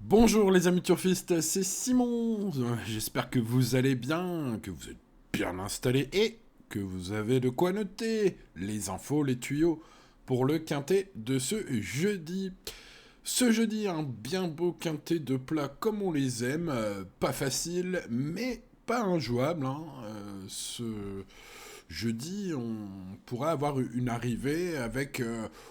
Bonjour les amis turfistes, c'est Simon. J'espère que vous allez bien, que vous êtes bien installés et que vous avez de quoi noter les infos, les tuyaux pour le quintet de ce jeudi. Ce jeudi, un bien beau quintet de plats comme on les aime, pas facile, mais pas injouable. Ce jeudi, on pourrait avoir une arrivée avec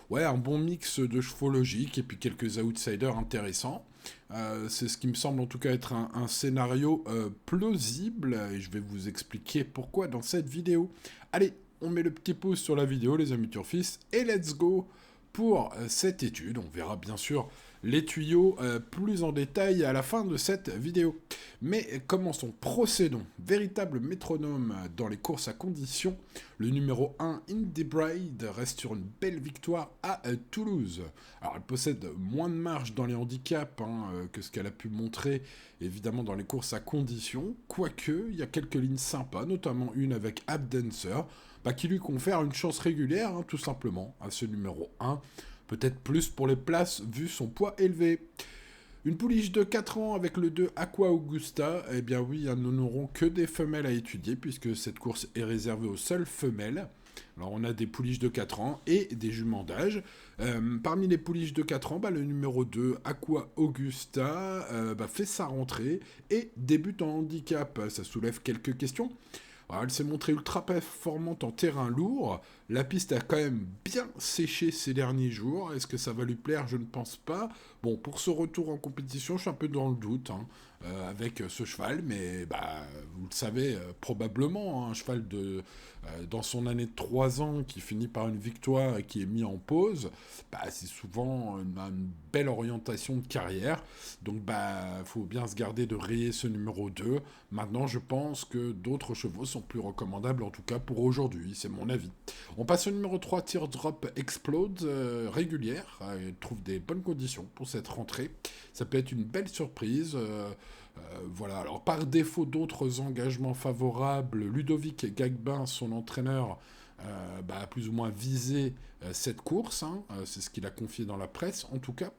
ouais, un bon mix de chevaux logiques et puis quelques outsiders intéressants. C'est ce qui me semble en tout cas être un scénario plausible et je vais vous expliquer pourquoi dans cette vidéo. Allez, on met le petit pouce sur la vidéo les amis turfistes et let's go pour cette étude. On verra bien sûr les tuyaux plus en détail à la fin de cette vidéo. Mais commençons, procédons. Véritable métronome dans les courses à condition. Le numéro 1, Indie Bride, reste sur une belle victoire à Toulouse. Alors elle possède moins de marge dans les handicaps que ce qu'elle a pu montrer évidemment dans les courses à condition. Quoique, il y a quelques lignes sympas, notamment une avec Abdancer, qui lui confère une chance régulière, tout simplement, à ce numéro 1. Peut-être plus pour les places vu son poids élevé. Une pouliche de 4 ans avec le 2 Aqua Augusta, eh bien oui, nous n'aurons que des femelles à étudier puisque cette course est réservée aux seules femelles. Alors on a des pouliches de 4 ans et des juments d'âge. Parmi les pouliches de 4 ans, le numéro 2 Aqua Augusta fait sa rentrée et débute en handicap. Ça soulève quelques questions. Alors, elle s'est montrée ultra performante en terrain lourd. La piste a quand même bien séché ces derniers jours. Est-ce que ça va lui plaire? Je ne pense pas. Bon, pour ce retour en compétition, je suis un peu dans le doute avec ce cheval, mais vous le savez probablement, un cheval dans son année de 3 ans qui finit par une victoire et qui est mis en pause, c'est souvent une belle orientation de carrière. Donc faut bien se garder de rayer ce numéro 2. Maintenant, je pense que d'autres chevaux sont plus recommandables, en tout cas pour aujourd'hui, c'est mon avis. On passe au numéro 3, Teardrop Explode, régulière. Elle trouve des bonnes conditions pour cette rentrée. Ça peut être une belle surprise. Voilà, alors par défaut d'autres engagements favorables, Ludovic Gagbin, son entraîneur, a plus ou moins visé cette course. C'est ce qu'il a confié dans la presse, en tout cas.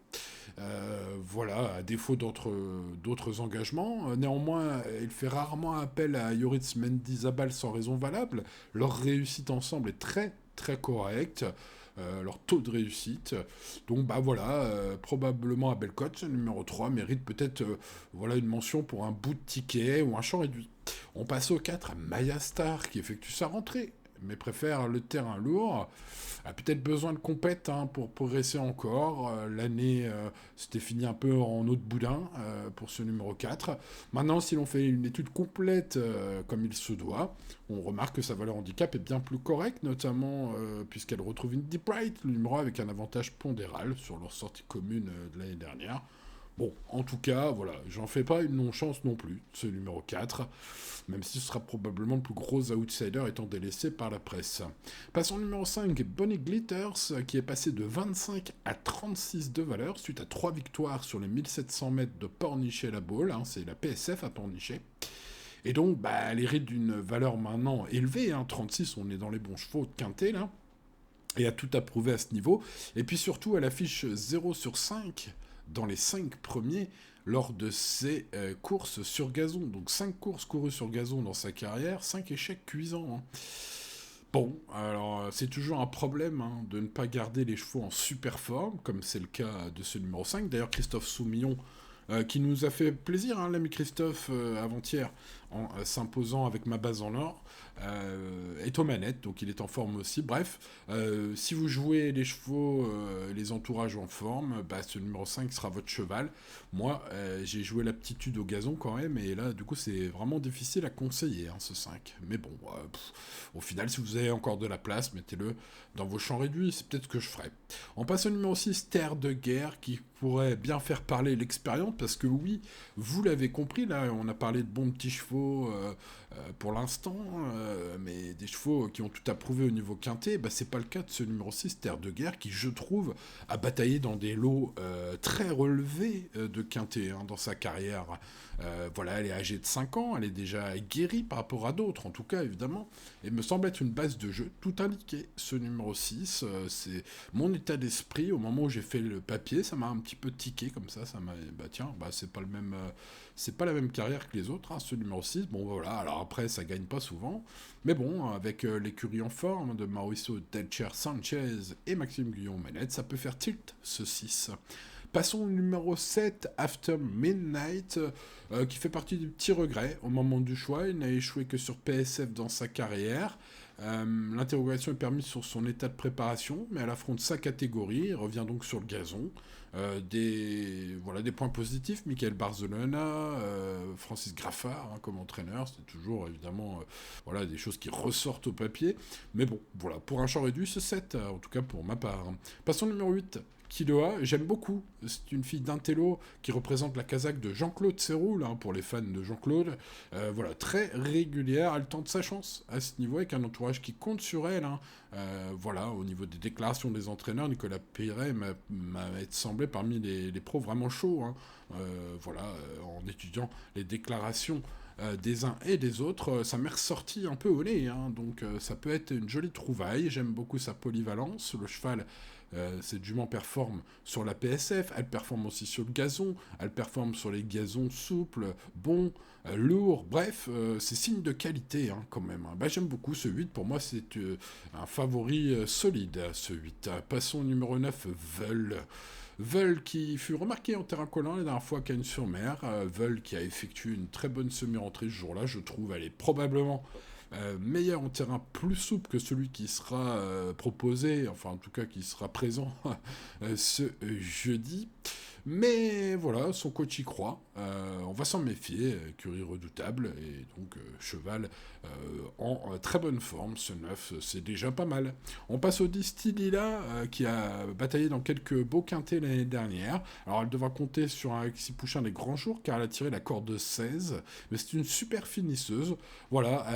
Voilà, à défaut d'autres engagements. Néanmoins, il fait rarement appel à Yoritz Mendizabal sans raison valable. Leur réussite ensemble est très très correcte. Leur taux de réussite. Donc voilà, probablement à Belcotte, ce numéro 3 mérite peut-être voilà, une mention pour un bout de ticket ou un champ réduit. On passe au 4, Maya Star qui effectue sa rentrée, mais préfère le terrain lourd. A peut-être besoin de compète pour progresser encore. L'année s'était fini un peu en eau de boudin pour ce numéro 4. Maintenant, si l'on fait une étude complète comme il se doit, on remarque que sa valeur handicap est bien plus correcte, notamment puisqu'elle retrouve une Deep Right, le numéro 1 avec un avantage pondéral sur leur sortie commune de l'année dernière. Bon, en tout cas, voilà, j'en fais pas une non-chance non plus, ce numéro 4, même si ce sera probablement le plus gros outsider étant délaissé par la presse. Passons au numéro 5, Bonnie Glitters, qui est passé de 25 à 36 de valeur, suite à 3 victoires sur les 1700 mètres de Pornichet-la-Baule, c'est la PSF à Pornichet. Et donc, elle hérite d'une valeur maintenant élevée, 36, on est dans les bons chevaux de quintet, là, et a tout à prouver à ce niveau. Et puis surtout, elle affiche 0 sur 5 dans les 5 premiers lors de ses courses sur gazon. Donc 5 courses courues sur gazon dans sa carrière, 5 échecs cuisants. Bon, alors c'est toujours un problème de ne pas garder les chevaux en super forme, comme c'est le cas de ce numéro 5. D'ailleurs, Christophe Soumillon, qui nous a fait plaisir, l'ami Christophe, avant-hier, en s'imposant avec ma base en or, est aux manettes, donc il est en forme aussi. Bref, si vous jouez les chevaux, les entourages en forme, ce numéro 5 sera votre cheval. Moi, j'ai joué l'aptitude au gazon quand même, et là, du coup, c'est vraiment difficile à conseiller, ce 5. Mais bon, au final, si vous avez encore de la place, mettez-le dans vos champs réduits, c'est peut-être ce que je ferai. On passe au numéro 6, Terre de Guerre, qui pourrait bien faire parler l'expérience, parce que oui, vous l'avez compris, là, on a parlé de bons petits chevaux, chevaux pour l'instant, mais des chevaux qui ont tout approuvé au niveau quintet, bah, c'est pas le cas de ce numéro 6, Terre de Guerre, qui, je trouve, a bataillé dans des lots très relevés de quintet dans sa carrière. Voilà, elle est âgée de 5 ans, elle est déjà guérie par rapport à d'autres, en tout cas, évidemment, et me semble être une base de jeu tout indiqué. Ce numéro 6, c'est mon état d'esprit au moment où j'ai fait le papier, ça m'a un petit peu tiqué comme ça m'a, bah tiens, bah c'est pas le même, c'est pas la même carrière que les autres, ce numéro 6, bon voilà, alors après ça gagne pas souvent, mais bon, avec l'écurie en forme de Mauricio Teixeira Sanchez et Maxime Guillaume-Manette, ça peut faire tilt ce 6. Passons au numéro 7, After Midnight, qui fait partie du petit regret au moment du choix. Il n'a échoué que sur PSF dans sa carrière. L'interrogation est permise sur son état de préparation, mais elle affronte sa catégorie, il revient donc sur le gazon. Des points positifs, Michael Barzolona, Francis Graffard comme entraîneur, c'est toujours évidemment des choses qui ressortent au papier. Mais bon, voilà, pour un champ réduit, c'est 7, en tout cas pour ma part. Passons au numéro 8. Kiloa, j'aime beaucoup. C'est une fille d'Intello qui représente la casaque de Jean-Claude Serroul, pour les fans de Jean-Claude. Très régulière, elle tente sa chance à ce niveau avec un entourage qui compte sur elle. Au niveau des déclarations des entraîneurs, Nicolas Perret m'a semblé parmi les pros vraiment chauds. En étudiant les déclarations des uns et des autres, ça m'est ressorti un peu au nez, donc ça peut être une jolie trouvaille. J'aime beaucoup sa polyvalence. Le cheval, cette jument performe sur la PSF, elle performe aussi sur le gazon, elle performe sur les gazons souples, bons, lourds, bref, c'est signe de qualité quand même. J'aime beaucoup ce 8, pour moi c'est un favori solide, ce 8. Passons au numéro 9, Veul qui fut remarqué en terrain collant la dernière fois à Cagnes-sur-Mer. Veul qui a effectué une très bonne semi-rentrée ce jour-là, je trouve. Elle est probablement meilleure en terrain plus souple que celui qui sera proposé, enfin en tout cas qui sera présent ce jeudi. Mais voilà, son coach y croit. On va s'en méfier. Curie redoutable et donc cheval en très bonne forme. Ce 9, c'est déjà pas mal. On passe au 10 Tilila qui a bataillé dans quelques beaux quintés l'année dernière. Alors elle devra compter sur un Alexis Pouchin des grands jours car elle a tiré la corde 16. Mais c'est une super finisseuse. Voilà,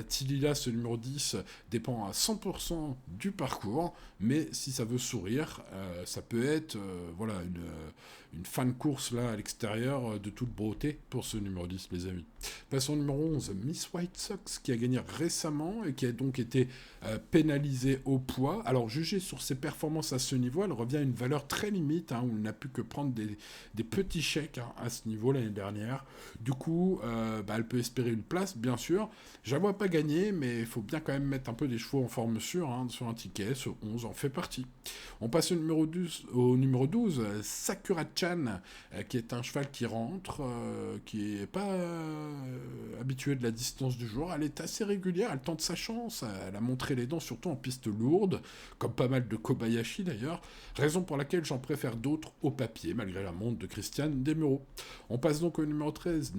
Tilila, ce numéro 10, dépend à 100% du parcours. Mais si ça veut sourire, ça peut être une fin de course là à l'extérieur de toute beauté pour ce numéro 10, les amis. Passons au numéro 11, Miss White Sox, qui a gagné récemment et qui a donc été pénalisée au poids. Alors, jugée sur ses performances à ce niveau, elle revient à une valeur très limite, où elle n'a pu que prendre des petits chèques à ce niveau l'année dernière. Du coup, elle peut espérer une place, bien sûr. Je la vois pas gagner, mais il faut bien quand même mettre un peu des chevaux en forme sûre sur un ticket. Ce 11 en fait partie. On passe au numéro 12, Sakura-chan, qui est un cheval qui rentre, qui n'est pas habitué de la distance du jour. Elle est assez régulière, elle tente sa chance, elle a montré les dents, surtout en piste lourde, comme pas mal de Kobayashi d'ailleurs, raison pour laquelle j'en préfère d'autres au papier, malgré la montre de Christiane Desmureaux. On passe donc au numéro 13,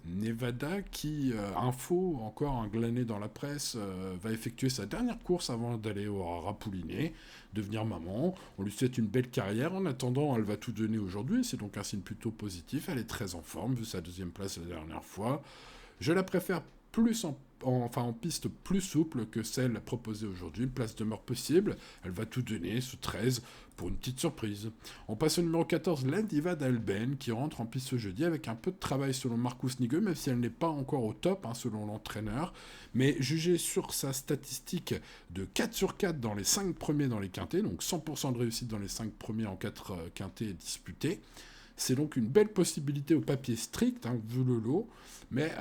Nevada, qui, info, encore un glané dans la presse, va effectuer sa dernière course avant d'aller au Rapouliné, devenir maman. On lui souhaite une belle carrière. En attendant, elle va tout donner aujourd'hui. C'est donc un signe plutôt positif. Elle est très en forme, vu sa deuxième place la dernière fois. Je la préfère plus en piste plus souple que celle proposée aujourd'hui. Une place demeure possible. Elle va tout donner, ce 13, pour une petite surprise. On passe au numéro 14, la Diva d'Alben, qui rentre en piste ce jeudi avec un peu de travail selon Marcus Nigueux, même si elle n'est pas encore au top, selon l'entraîneur. Mais jugée sur sa statistique de 4 sur 4 dans les 5 premiers dans les quintés, donc 100% de réussite dans les 5 premiers en 4 quintés disputés. C'est donc une belle possibilité au papier strict, vu le lot. Mais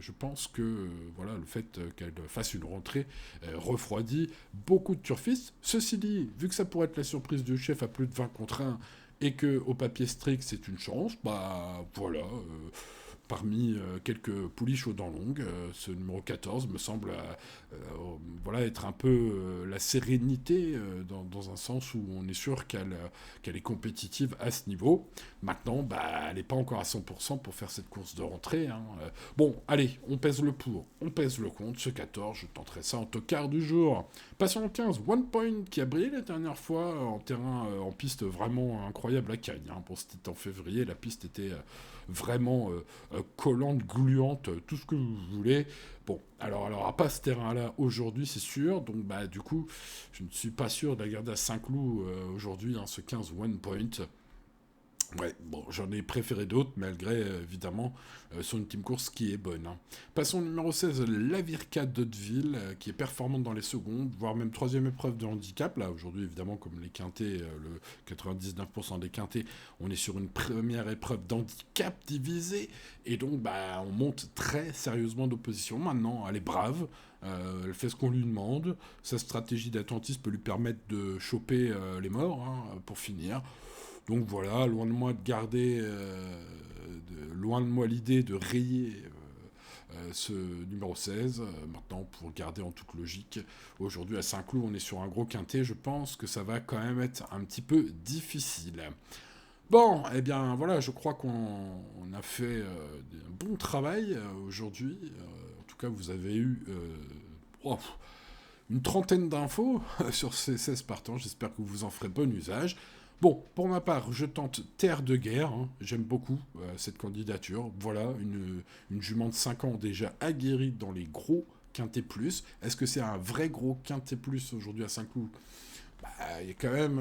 je pense que le fait qu'elle fasse une rentrée refroidit beaucoup de turfistes. Ceci dit, vu que ça pourrait être la surprise du chef à plus de 20 contre 1 et qu'au papier strict c'est une chance, parmi quelques pouliches aux dents longues, ce numéro 14 me semble être un peu la sérénité dans un sens où on est sûr qu'elle est compétitive à ce niveau. Maintenant, elle n'est pas encore à 100% pour faire cette course de rentrée. Bon, allez, on pèse le pour, on pèse le contre. Ce 14, je tenterai ça en tocard du jour. Passons au 15, One Point, qui a brillé la dernière fois en terrain, en piste vraiment incroyable à Cagnes. Pour ce titre en février, la piste était vraiment collante, gluante, tout ce que vous voulez. Bon, alors elle n'aura pas ce terrain-là aujourd'hui, c'est sûr. Donc, bah, du coup, je ne suis pas sûr de la garder à Saint-Cloud aujourd'hui, hein, ce 15 One Point. Ouais, bon, j'en ai préféré d'autres, malgré, évidemment, son ultime course qui est bonne, hein. Passons au numéro 16, la Virca d'Hauteville, qui est performante dans les secondes, voire même troisième épreuve de handicap. Là, aujourd'hui, évidemment, comme les quintés, le 99% des quintés, on est sur une première épreuve d'handicap divisé, et donc, bah, on monte très sérieusement d'opposition. Maintenant, elle est brave, elle fait ce qu'on lui demande, sa stratégie d'attentisme peut lui permettre de choper les morts, hein, pour finir. Donc voilà, loin de moi de garder, loin de moi l'idée de rayer ce numéro 16. Maintenant, pour garder en toute logique, aujourd'hui à Saint-Cloud, on est sur un gros quintet. Je pense que ça va quand même être un petit peu difficile. Bon, eh bien voilà, je crois qu'on a fait un bon travail aujourd'hui. En tout cas, vous avez eu une trentaine d'infos sur ces 16 partants. J'espère que vous en ferez bon usage. Bon, pour ma part, je tente Terre de Guerre. Hein. J'aime beaucoup cette candidature. Voilà, une jument de 5 ans déjà aguerrie dans les gros quintet plus. Est-ce que c'est un vrai gros quintet plus aujourd'hui à Saint-Cloud? Bah, il y a quand même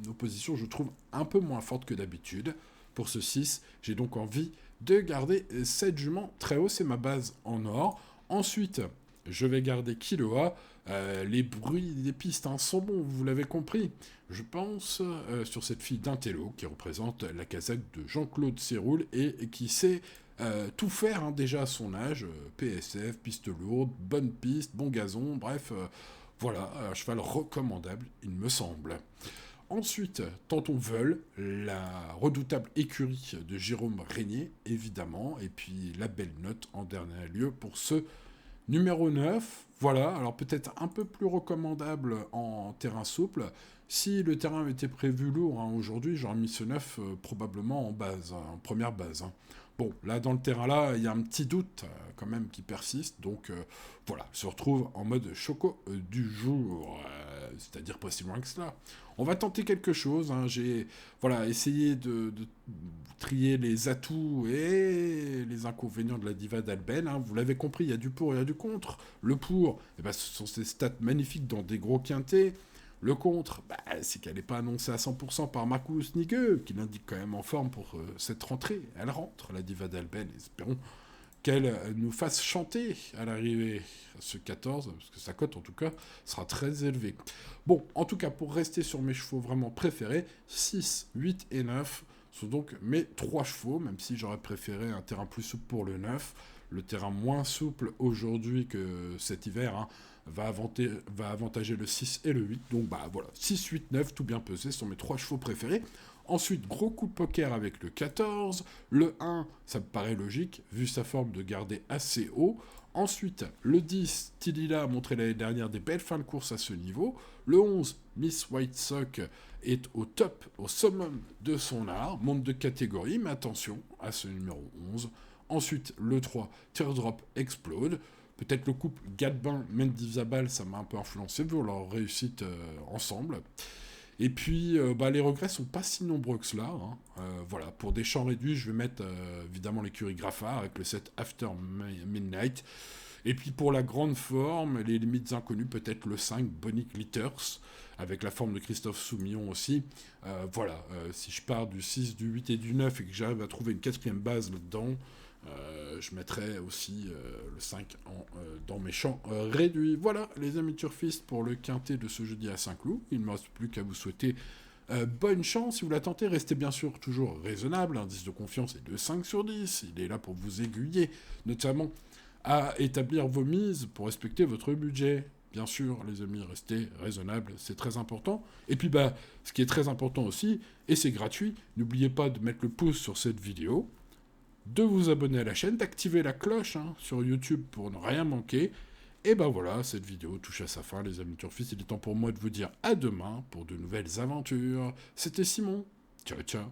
une opposition, je trouve, un peu moins forte que d'habitude. Pour ce 6, j'ai donc envie de garder cette jument très haut. C'est ma base en or. Ensuite, je vais garder Kiloa. Les bruits des pistes sont bons, vous l'avez compris. Je pense sur cette fille d'Intello qui représente la casette de Jean-Claude Séroul et qui sait tout faire déjà à son âge. PSF, piste lourde, bonne piste, bon gazon, bref, voilà, un cheval recommandable, il me semble. Ensuite, Tanton Veul, la redoutable écurie de Jérôme Régnier, évidemment, et puis la belle note en dernier lieu pour ce numéro 9, voilà, alors peut-être un peu plus recommandable en terrain souple. Si le terrain était prévu lourd aujourd'hui, j'aurais mis ce 9 probablement en base, en première base. Bon, là, dans le terrain-là, il y a un petit doute quand même qui persiste. Donc, voilà, se retrouve en mode choco du jour. C'est-à-dire pas si loin que cela. On va tenter quelque chose. J'ai essayé de trier les atouts et les inconvénients de la diva d'Alben. Vous l'avez compris, il y a du pour et il y a du contre. Le pour, ce sont ces stats magnifiques dans des gros quintés. Le contre, c'est qu'elle n'est pas annoncée à 100% par Marcus Nigueux, qui l'indique quand même en forme pour cette rentrée. Elle rentre, la diva d'Alben. Espérons qu'elle nous fasse chanter à l'arrivée à ce 14, parce que sa cote, en tout cas, sera très élevée. Bon, en tout cas, pour rester sur mes chevaux vraiment préférés, 6, 8 et 9 sont donc mes 3 chevaux, même si j'aurais préféré un terrain plus souple pour le 9. Le terrain moins souple aujourd'hui que cet hiver va avantager le 6 et le 8. Donc voilà, 6, 8, 9, tout bien pesé, sont mes 3 chevaux préférés. Ensuite, gros coup de poker avec le 14. Le 1, ça me paraît logique, vu sa forme de garder assez haut. Ensuite, le 10, Tilila a montré l'année dernière des belles fins de course à ce niveau. Le 11, Miss White Sock est au top, au summum de son art, monte de catégorie, mais attention à ce numéro 11. Ensuite, le 3, Teardrop Explode. Peut-être le couple Gadbin-Mendizabal, ça m'a un peu influencé, vu leur réussite ensemble. Et puis, les regrets sont pas si nombreux que cela. Voilà, pour des champs réduits, je vais mettre évidemment l'écurie Graffard avec le set After Midnight. Et puis pour la grande forme, les limites inconnues, peut-être le 5 Bonnie Glitters, avec la forme de Christophe Soumillon aussi. Si je pars du 6, du 8 et du 9 et que j'arrive à trouver une quatrième base là-dedans, je mettrai aussi le 5 dans mes champs réduits. Voilà, les amis turfistes, pour le quintet de ce jeudi à Saint-Cloud. Il ne me reste plus qu'à vous souhaiter bonne chance. Si vous la tentez, restez bien sûr toujours raisonnable. L'indice de confiance est de 5 sur 10. Il est là pour vous aiguiller, notamment à établir vos mises pour respecter votre budget. Bien sûr, les amis, restez raisonnables, c'est très important. Et puis, ce qui est très important aussi, et c'est gratuit, n'oubliez pas de mettre le pouce sur cette vidéo, de vous abonner à la chaîne, d'activer la cloche sur YouTube pour ne rien manquer. Et voilà, cette vidéo touche à sa fin, les amis turfistes. Il est temps pour moi de vous dire à demain pour de nouvelles aventures. C'était Simon. Ciao, ciao.